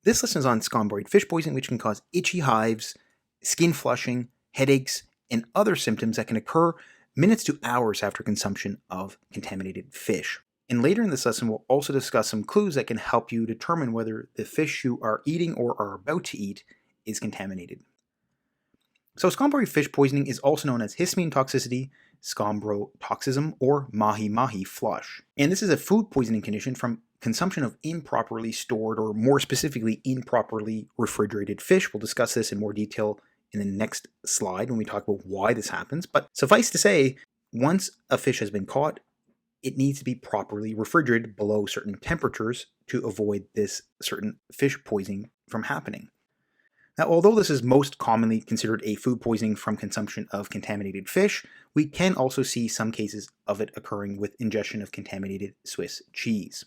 This lesson is on Scombroid fish poisoning, which can cause itchy hives, skin flushing, headaches, and other symptoms that can occur minutes to hours after consumption of contaminated fish. And later in this lesson, we'll also discuss some clues that can help you determine whether the fish you are eating or are about to eat is contaminated. So Scombroid fish poisoning is also known as histamine toxicity, scombrotoxism, or mahi-mahi flush. And this is a food poisoning condition from consumption of improperly stored, or more specifically, improperly refrigerated fish. We'll discuss this in more detail in the next slide when we talk about why this happens. But suffice to say, once a fish has been caught, it needs to be properly refrigerated below certain temperatures to avoid this certain fish poisoning from happening. Now, although this is most commonly considered a food poisoning from consumption of contaminated fish, we can also see some cases of it occurring with ingestion of contaminated Swiss cheese.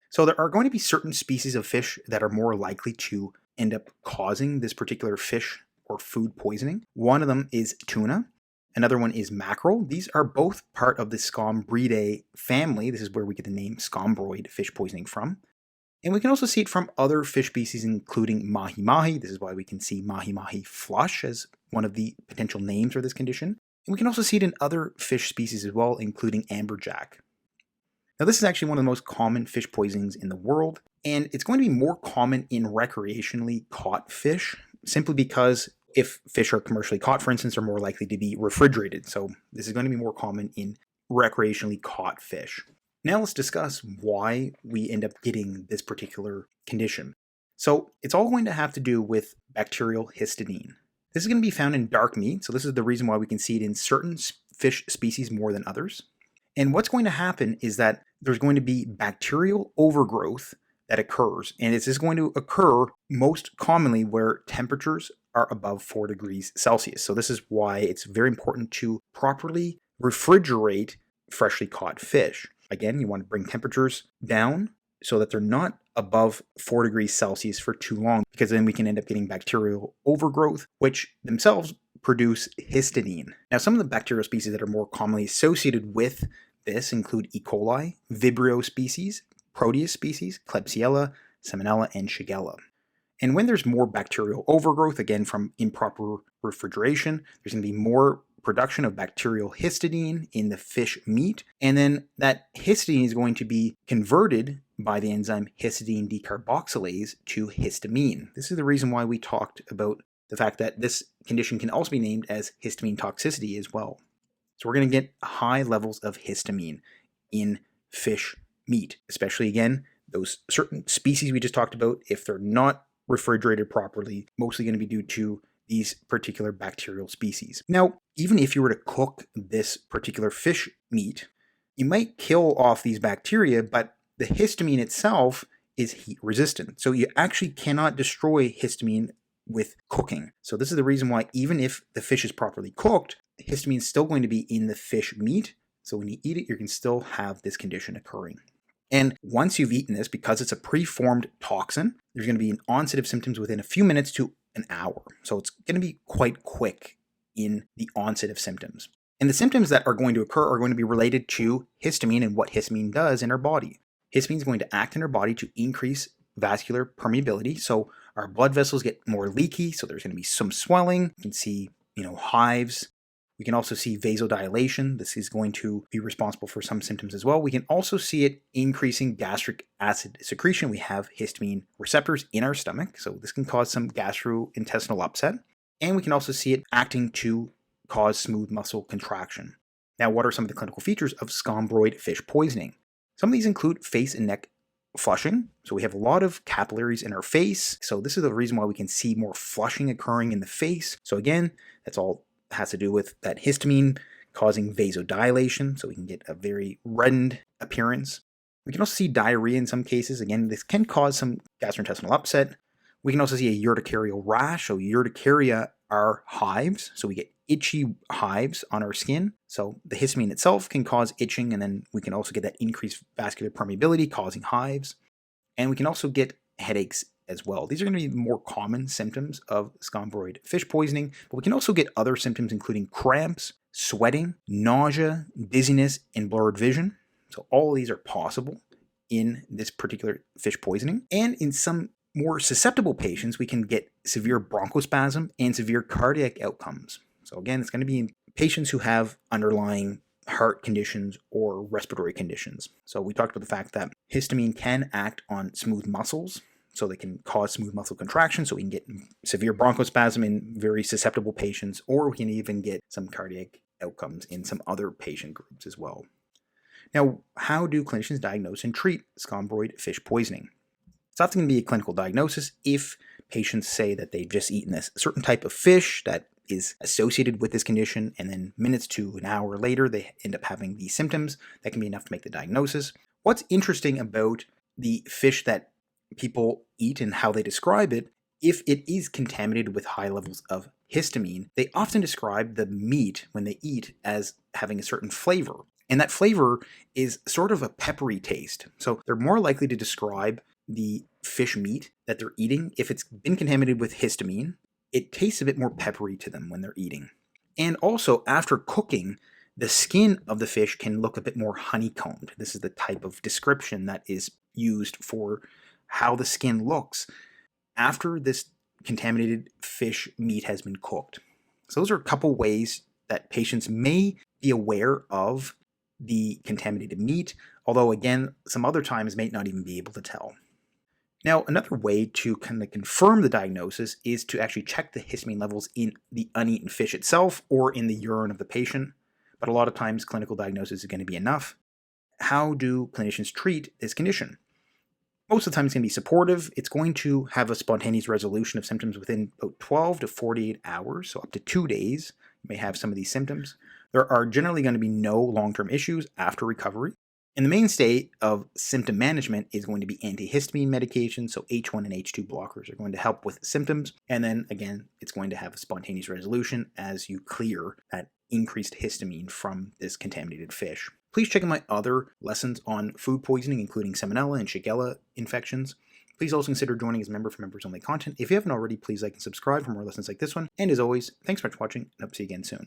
So there are going to be certain species of fish that are more likely to end up causing this particular fish or food poisoning. One of them is tuna. Another one is mackerel. These are both part of the Scombroidae family. This is where we get the name Scombroid fish poisoning from. And we can also see it from other fish species, including mahi-mahi. This is why we can see mahi-mahi flush as one of the potential names for this condition. And we can also see it in other fish species as well, including amberjack. Now, this is actually one of the most common fish poisonings in the world, and it's going to be more common in recreationally caught fish, simply because if fish are commercially caught, for instance, they're more likely to be refrigerated. So this is going to be more common in recreationally caught fish. Now let's discuss why we end up getting this particular condition. So it's all going to have to do with bacterial histidine. This is going to be found in dark meat, so this is the reason why we can see it in certain fish species more than others. And what's going to happen is that there's going to be bacterial overgrowth that occurs, and this is going to occur most commonly where temperatures are above 4 degrees Celsius. So this is why it's very important to properly refrigerate freshly caught fish. Again, you want to bring temperatures down so that they're not above 4 degrees Celsius for too long, because then we can end up getting bacterial overgrowth, which themselves produce histidine. Now, some of the bacterial species that are more commonly associated with this include E. coli, Vibrio species, Proteus species, Klebsiella, Salmonella, and Shigella. And when there's more bacterial overgrowth, again from improper refrigeration, there's going to be more production of bacterial histidine in the fish meat, and then that histidine is going to be converted by the enzyme histidine decarboxylase to histamine. This is the reason why we talked about the fact that this condition can also be named as histamine toxicity as well. So we're going to get high levels of histamine in fish meat, especially again, those certain species we just talked about. If they're not refrigerated properly, mostly going to be due to these particular bacterial species. Now, even if you were to cook this particular fish meat, you might kill off these bacteria, but the histamine itself is heat resistant. So you actually cannot destroy histamine with cooking. So this is the reason why even if the fish is properly cooked, histamine is still going to be in the fish meat. So when you eat it, you can still have this condition occurring. And once you've eaten this, because it's a preformed toxin, there's going to be an onset of symptoms within a few minutes to an hour. So it's going to be quite quick in the onset of symptoms. And the symptoms that are going to occur are going to be related to histamine and what histamine does in our body. Histamine is going to act in our body to increase vascular permeability. So our blood vessels get more leaky. So there's going to be some swelling. You can see, hives. We can also see vasodilation. This is going to be responsible for some symptoms as well. We can also see it increasing gastric acid secretion. We have histamine receptors in our stomach, so this can cause some gastrointestinal upset. And we can also see it acting to cause smooth muscle contraction. Now, what are some of the clinical features of Scombroid fish poisoning? Some of these include face and neck flushing. So we have a lot of capillaries in our face. So this is the reason why we can see more flushing occurring in the face. So again, that's all has to do with that histamine causing vasodilation, so we can get a very reddened appearance. We can also see diarrhea in some cases. Again, this can cause some gastrointestinal upset. We can also see a urticarial rash. So urticaria are hives, so we get itchy hives on our skin. So the histamine itself can cause itching, and then we can also get that increased vascular permeability causing hives. And we can also get headaches as well. These are going to be more common symptoms of Scombroid fish poisoning, but we can also get other symptoms including cramps, sweating, nausea, dizziness, and blurred vision. So all of these are possible in this particular fish poisoning. And in some more susceptible patients, we can get severe bronchospasm and severe cardiac outcomes. So again, it's going to be in patients who have underlying heart conditions or respiratory conditions. So we talked about the fact that histamine can act on smooth muscles, so they can cause smooth muscle contraction, so we can get severe bronchospasm in very susceptible patients, or we can even get some cardiac outcomes in some other patient groups as well. Now, how do clinicians diagnose and treat Scombroid fish poisoning? It's often going to be a clinical diagnosis if patients say that they've just eaten a certain type of fish that is associated with this condition, and then minutes to an hour later, they end up having these symptoms. That can be enough to make the diagnosis. What's interesting about the fish that people eat and how they describe it, if it is contaminated with high levels of histamine, they often describe the meat when they eat as having a certain flavor. And that flavor is sort of a peppery taste. So they're more likely to describe the fish meat that they're eating. If it's been contaminated with histamine, it tastes a bit more peppery to them when they're eating. And also, after cooking, the skin of the fish can look a bit more honeycombed. This is the type of description that is used for how the skin looks after this contaminated fish meat has been cooked. So those are a couple ways that patients may be aware of the contaminated meat, although again, some other times may not even be able to tell. Now, another way to kind of confirm the diagnosis is to actually check the histamine levels in the uneaten fish itself or in the urine of the patient, but a lot of times clinical diagnosis is going to be enough. How do clinicians treat this condition? Most of the time it's going to be supportive. It's going to have a spontaneous resolution of symptoms within about 12 to 48 hours, so up to 2 days you may have some of these symptoms. There are generally going to be no long-term issues after recovery. And the mainstay of symptom management is going to be antihistamine medication, so H1 and H2 blockers are going to help with symptoms. And then again, it's going to have a spontaneous resolution as you clear that increased histamine from this contaminated fish. Please check out my other lessons on food poisoning, including Salmonella and Shigella infections. Please also consider joining as a member for members-only content. If you haven't already, please like and subscribe for more lessons like this one. And as always, thanks so much for watching, and hope to see you again soon.